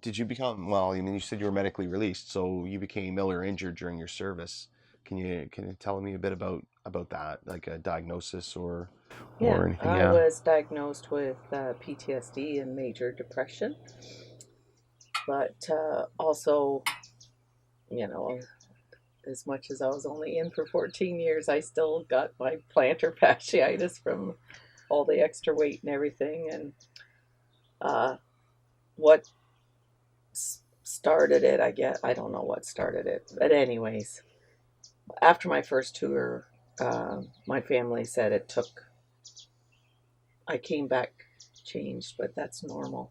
did you become, well, I mean, you said you were medically released, so you became ill or injured during your service. Can you tell me a bit about that, like a diagnosis Yeah, or anything? I Yeah. was diagnosed with PTSD and major depression, but also, you know, as much as I was only in for 14 years, I still got my plantar fasciitis from all the extra weight and everything. And uh, what started it, I don't know what started it. But, anyways, after my first tour, my family said it took, I came back changed, but that's normal.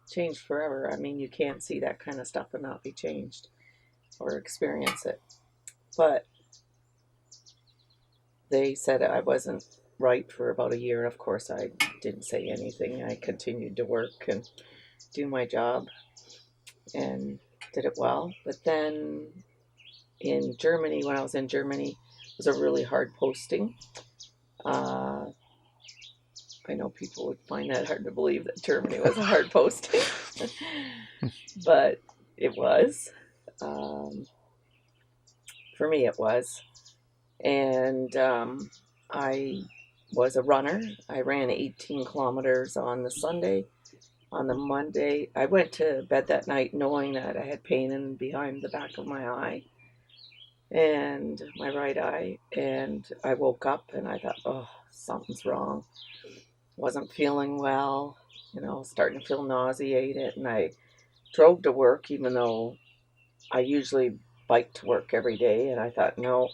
Changed forever. I mean, you can't see that kind of stuff and not be changed or experience it. But they said I wasn't right for about a year. Of course, I didn't say anything. I continued to work and do my job and did it well. But then in Germany, when I was in Germany, it was a really hard posting. Uh, I know people would find that hard to believe that Germany was a hard posting, but it was. Um, for me, it was. And I was a runner. I ran 18 kilometers on the Sunday. On the Monday, I went to bed that night knowing that I had pain in behind the back of my eye and my right eye. And I woke up and I thought, oh, something's wrong. Wasn't feeling well, starting to feel nauseated. And I drove to work, even though I usually bike to work every day. And I thought, no,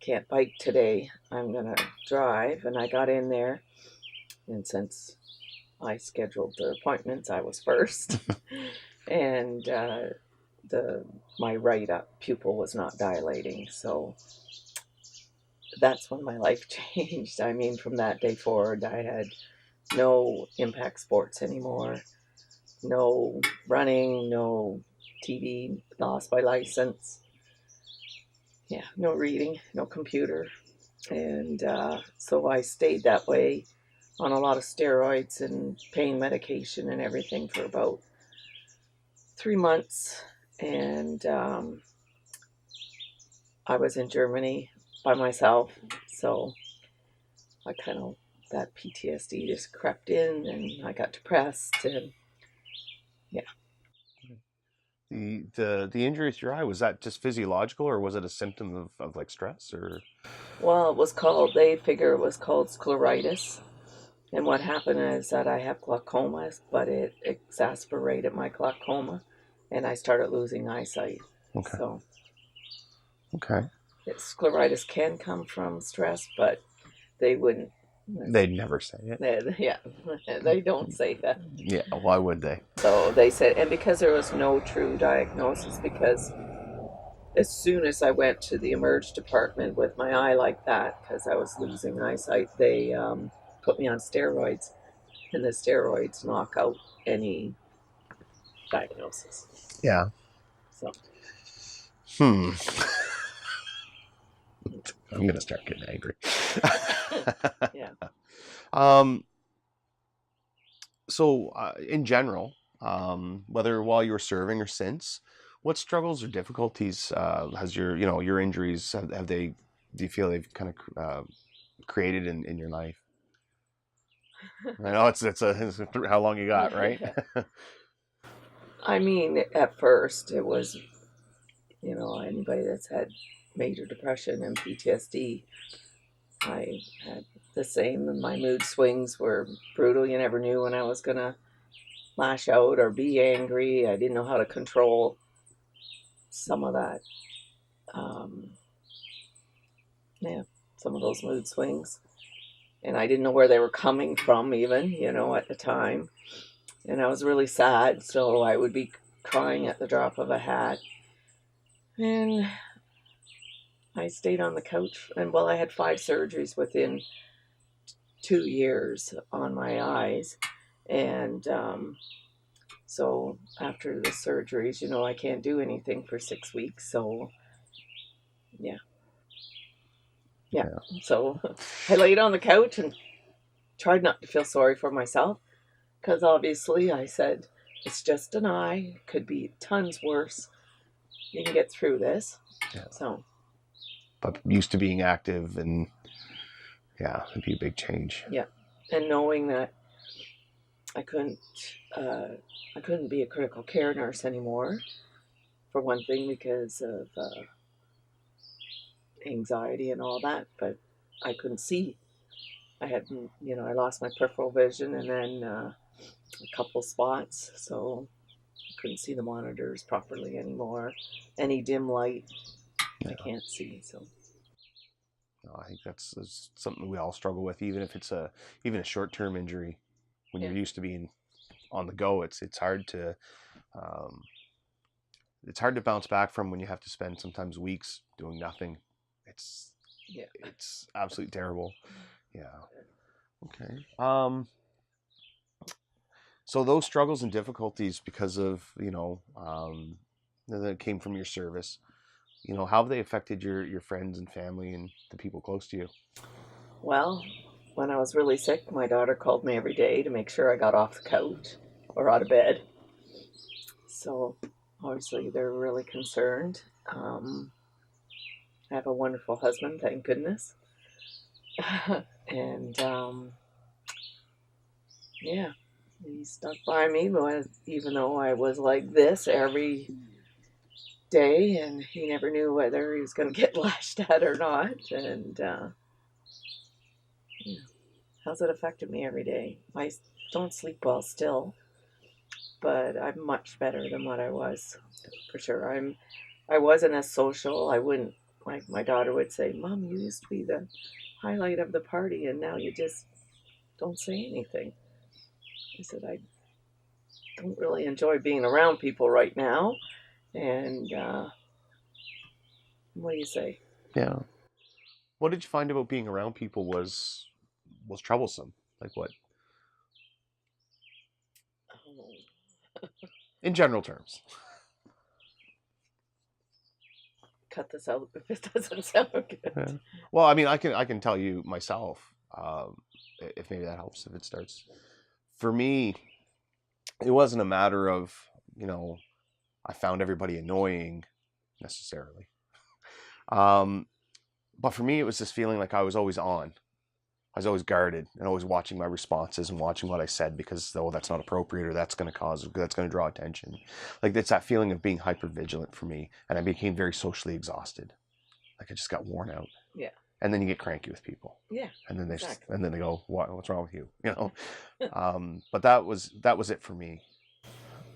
can't bike today. I'm going to drive. And I got in there. And since I scheduled the appointments, I was first. And the my right up pupil was not dilating. So that's when my life changed. I mean, from that day forward, I had no impact sports anymore, no running, no TV, lost my license. Yeah, no reading, no computer. And so I stayed that way on a lot of steroids and pain medication and everything for about 3 months. And I was in Germany by myself. So I kind of, that PTSD just crept in and I got depressed. And yeah, The injury to your eye, was that just physiological or was it a symptom of like stress or? well, it was called, they figure it was called scleritis. And what happened is that I have glaucoma, but it exacerbated my glaucoma and I started losing eyesight. Okay. So Okay. scleritis can come from stress, but they wouldn't. They'd never say it. Yeah, they don't say that. Yeah, why would they? So they said, and because there was no true diagnosis, because as soon as I went to the emerge department with my eye like that, because I was losing eyesight, they put me on steroids, and the steroids knock out any diagnosis. Yeah. So, Hmm. I'm gonna start getting angry. yeah. um. So, in general, whether while you were serving or since, what struggles or difficulties has your injuries have they? Do you feel they've kind of created in your life? I know it's how long you got, right? Yeah. I mean, at first, it was, anybody that's had major depression and PTSD, I had the same, and my mood swings were brutal. You never knew when I was going to lash out or be angry. I didn't know how to control some of that. Um, yeah, some of those mood swings. And I didn't know where they were coming from, even, at the time. And I was really sad, so I would be crying at the drop of a hat. And I stayed on the couch, and well, I had 5 surgeries within 2 years on my eyes. And so after the surgeries, I can't do anything for 6 weeks. So, yeah, yeah. Yeah. So I laid on the couch and tried not to feel sorry for myself because obviously I said, It's just an eye. Could be tons worse. You can get through this. Yeah. So, But used to being active, and yeah, it'd be a big change. yeah. And knowing that I couldn't, uh, I couldn't be a critical care nurse anymore, for one thing, because of anxiety and all that. But I couldn't see. I had, I lost my peripheral vision, and then a couple spots, so I couldn't see the monitors properly anymore. Any dim light, Yeah. I can't see. So, I think that's something we all struggle with, even if it's even a short-term injury. When you're used to being on the go, it's hard to um, bounce back from when you have to spend sometimes weeks doing nothing. It's absolutely terrible. Yeah. Okay. So those struggles and difficulties, because of that came from your service, how have they affected your friends and family and the people close to you? Well, when I was really sick, my daughter called me every day to make sure I got off the couch or out of bed. So obviously they're really concerned. I have a wonderful husband, thank goodness. And yeah, he stuck by me, even though I was like this every day, and he never knew whether he was going to get lashed at or not. And yeah, how's it affected me every day? I don't sleep well still, but I'm much better than what I was, for sure. I wasn't as social. I wouldn't, like my daughter would say, "Mom, you used to be the highlight of the party, and now you just don't say anything." I said, "I don't really enjoy being around people right now." And what do you say? Yeah. What did you find about being around people was troublesome? Like what? Oh, In general terms. cut this out if it doesn't sound good. Yeah. Well, I mean, I can tell you myself, if maybe that helps, if it starts. For me, it wasn't a matter of, I found everybody annoying necessarily. But for me, it was this feeling like I was always on. I was always guarded and always watching my responses and watching what I said, because that's not appropriate, or that's going to draw attention. Like, it's that feeling of being hyper vigilant for me, and I became very socially exhausted. Like, I just got worn out. Yeah. And then you get cranky with people. Yeah. And then exactly. and then they go, what's wrong with you? But that was it for me.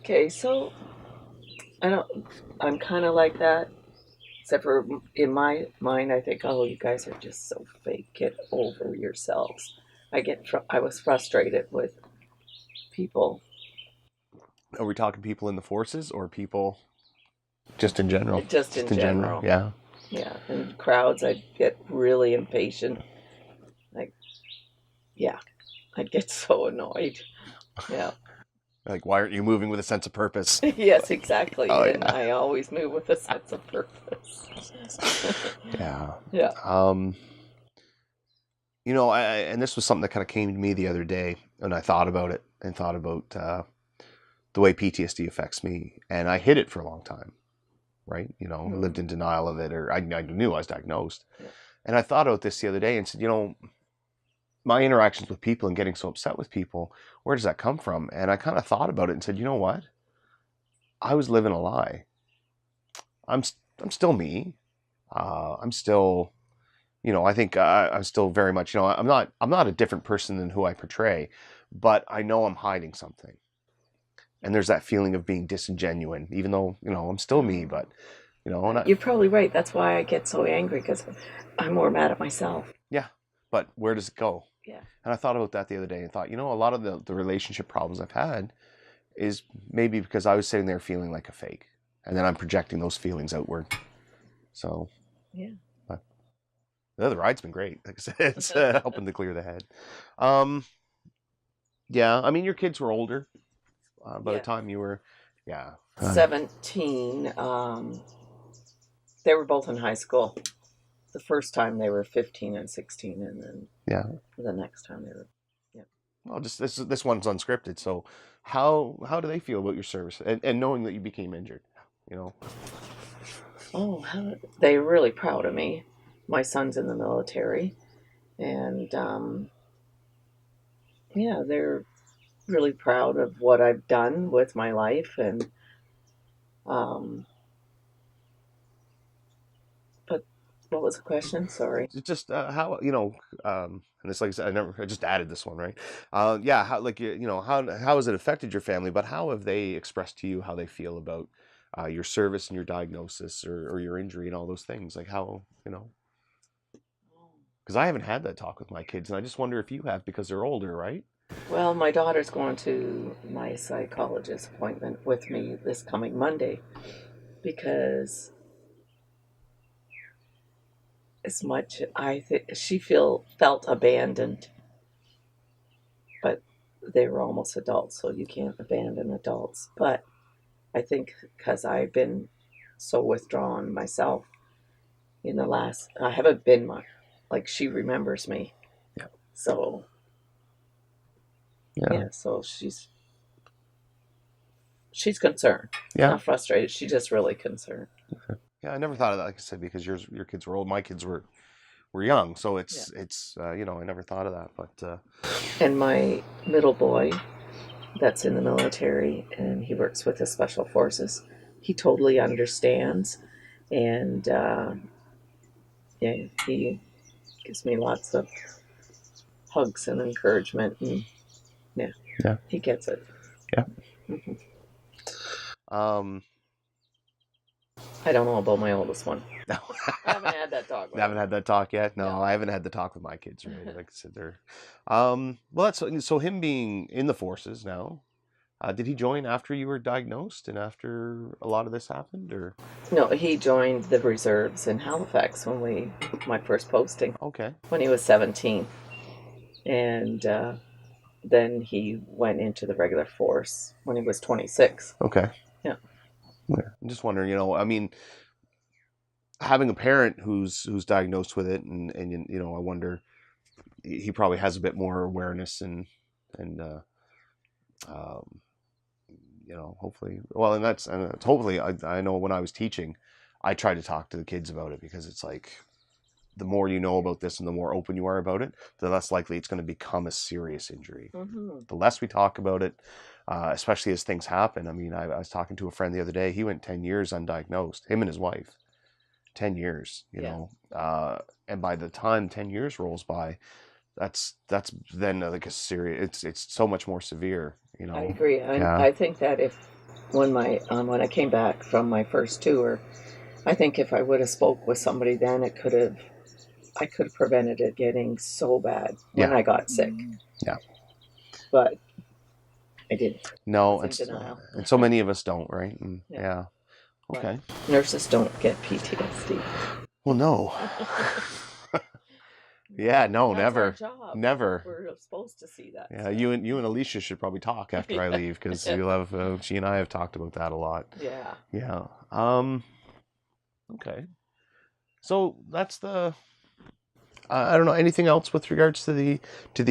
Okay, so I'm kind of like that, except for in my mind, I think, oh, you guys are just so fake. Get over yourselves. I was frustrated with people. Are we talking people in the forces or people just in general? Just in general. Yeah. Yeah, in crowds, I'd get really impatient. Like, yeah, I'd get so annoyed. Yeah. Like, why aren't you moving with a sense of purpose? Yes, exactly. Oh, And yeah. I always move with a sense of purpose. Yeah. Yeah. And this was something that kind of came to me the other day, and I thought about it and thought about the way PTSD affects me, and I hid it for a long time, right? Lived in denial of it, or I knew I was diagnosed. Yeah. And I thought about this the other day and said, my interactions with people and getting so upset with people, where does that come from? And I kind of thought about it and said, you know what? I was living a lie. I'm still me. I'm still, I think I'm still very much, I'm not a different person than who I portray, but I know I'm hiding something. And there's that feeling of being disingenuous, even though, I'm still me, but, You're probably right. That's why I get so angry, because I'm more mad at myself. yeah, but where does it go? Yeah. And I thought about that the other day and thought, a lot of the relationship problems I've had is maybe because I was sitting there feeling like a fake, and then I'm projecting those feelings outward. So, yeah. But the ride's been great. Like I said, it's helping to clear the head. Yeah, I mean, your kids were older by the time you were, 17. They were both in high school. The first time they were 15 and 16, and then the next time they were, well, just this one's unscripted. So, how do they feel about your service and knowing that you became injured? You know. Oh, they're really proud of me. My son's in the military, and yeah, they're really proud of what I've done with my life. And um, but what was the question? Sorry. It's just how and it's like I said, I just added this one, right? Yeah, how like how has it affected your family? But how have they expressed to you how they feel about your service and your diagnosis or your injury and all those things? Like how because I haven't had that talk with my kids, and I just wonder if you have because they're older, right? Well, my daughter's going to my psychologist appointment with me this coming Monday because as much I think she felt abandoned, but they were almost adults, so you can't abandon adults. But I think because I've been so withdrawn myself in the last, I haven't been much like she remembers me. Yeah. So Yeah. yeah, so she's concerned, Yeah. not frustrated. She's just really concerned. Yeah, I never thought of that, like I said, because your kids were old. My kids were young, so Yeah. it's I never thought of that, but And my middle boy, that's in the military and he works with the special forces, he totally understands. And yeah, he gives me lots of hugs and encouragement. And yeah, Yeah. he gets it. Yeah. Mhm. um, I don't know about my oldest one. no, I haven't had that talk with haven't him. had that talk yet. No, No. I haven't had the talk with my kids really. Like I said, they're well, that's so him being in the forces now. Did he join after you were diagnosed and after a lot of this happened, or No, he joined the reserves in Halifax my first posting, okay? when he was 17. And then he went into the regular force when he was 26. Okay. Yeah. I'm just wondering, I mean, having a parent who's diagnosed with it, and I wonder he probably has a bit more awareness and um, hopefully, well, and that's hopefully I know when I was teaching, I tried to talk to the kids about it because it's like the more you know about this and the more open you are about it, the less likely it's going to become a serious injury. Mm-hmm. The less we talk about it, especially as things happen. I mean, I was talking to a friend the other day. He went 10 years undiagnosed, him and his wife. 10 years, and by the time 10 years rolls by, that's then like a serious, it's so much more severe, I agree. And Yeah. I think that if when I came back from my first tour, I think if I would have spoke with somebody then, I could have prevented it getting so bad when Yeah. I got sick. Yeah. But I didn't. No, I was in denial. and so many of us don't, right? And Yeah. yeah. Okay. But nurses don't get PTSD. Well, no. Yeah, no, That's never. our job. Never. We're supposed to see that. Yeah, stuff. you and Alicia should probably talk after I leave because you'll have she and I have talked about that a lot. Yeah. Yeah. Okay. So that's the I don't know anything else with regards to the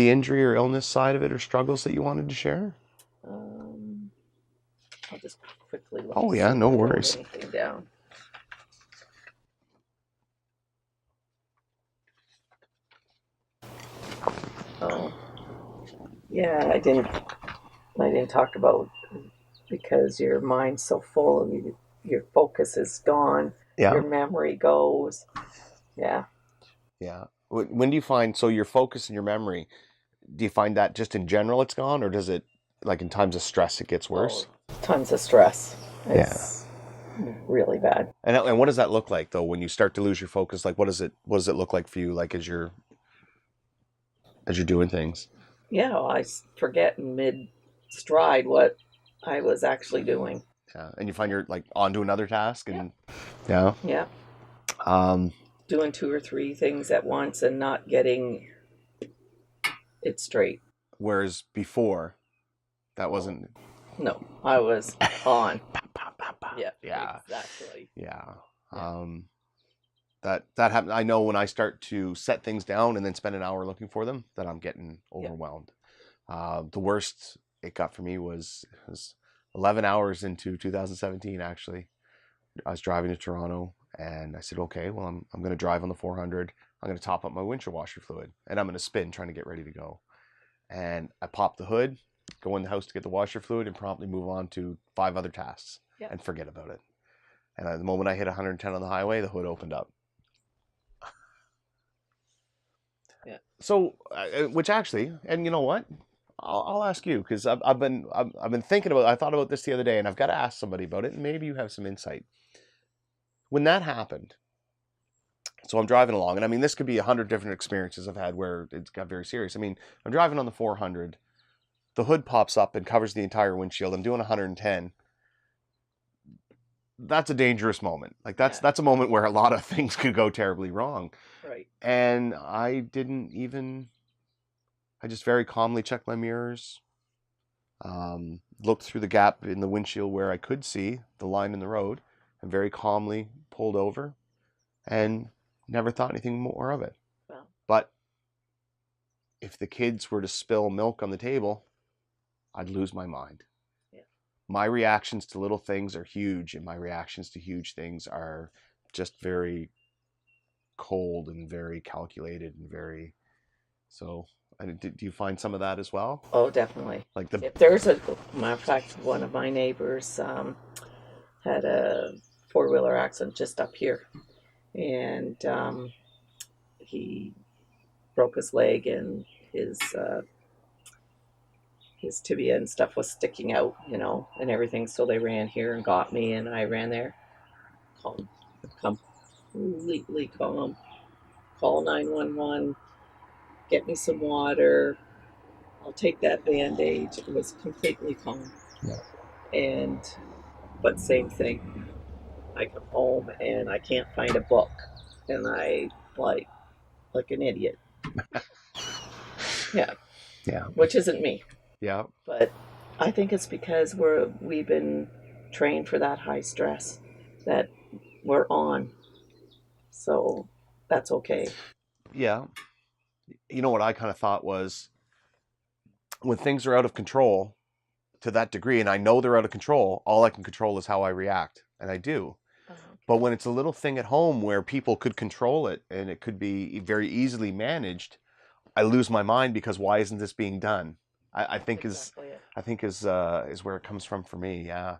injury or illness side of it or struggles that you wanted to share. I'll just quickly look. Oh to yeah, see no if I wrote worries. anything down. Oh, yeah, I didn't talk about because your mind's so full and your focus is gone. Yeah. Your memory goes. Yeah. Yeah. When do you find so your focus and your memory? Do you find that just in general it's gone, or does it like in times of stress it gets worse? Oh, tons of stress. It's really bad. And what does that look like though when you start to lose your focus? Like what does it look like for you? Like as you're doing things? Yeah, I forget mid stride what I was actually doing. Yeah, and you find you're like onto another task, and yeah. Doing 2 or 3 things at once and not getting it straight. Whereas before, that wasn't. No, I was on. Yeah, exactly. Yeah. That happens. I know when I start to set things down and then spend an hour looking for them, that I'm getting overwhelmed. The worst it got for me was 11 hours into 2017. Actually, I was driving to Toronto, and I said, okay, well, I'm going to drive on the 400. I'm going to top up my windshield washer fluid, and I'm going to spin trying to get ready to go. And I pop the hood, go in the house to get the washer fluid, and promptly move on to 5 other tasks Yep. and forget about it. And the moment I hit 110 on the highway, the hood opened up. Yeah. So, which actually, and you know what? I'll ask you, because I've been thinking about. I thought about this the other day, and I've got to ask somebody about it. And maybe you have some insight. When that happened, so I'm driving along, and I mean, this could be 100 different experiences I've had where it's got very serious. I mean, I'm driving on the 400, the hood pops up and covers the entire windshield. I'm doing 110. That's a dangerous moment. Like that's a moment where a lot of things could go terribly wrong. Right. And I just very calmly checked my mirrors, looked through the gap in the windshield where I could see the line in the road, and very calmly pulled over, and never thought anything more of it. Well. But if the kids were to spill milk on the table, I'd lose my mind. Yeah. My reactions to little things are huge, and my reactions to huge things are just very cold and very calculated and very. So, do you find some of that as well? Oh, definitely. Like the. If there's a matter of fact, one of my neighbors had a 4-wheeler accident just up here, and he broke his leg, and his tibia and stuff was sticking out, and everything. So they ran here and got me, and I ran there, calm, completely calm. Call 911, get me some water. I'll take that bandage. It was completely calm. Yeah. But same thing. I come home and I can't find a book, and I like an idiot. Yeah. Yeah. Which isn't me. Yeah. But I think it's because we've been trained for that high stress that we're on. So that's okay. Yeah. You know what I kind of thought was, when things are out of control to that degree, and I know they're out of control, all I can control is how I react, and I do. But when it's a little thing at home where people could control it and it could be very easily managed, I lose my mind, because why isn't this being done? I think exactly is where it comes from for me. Yeah.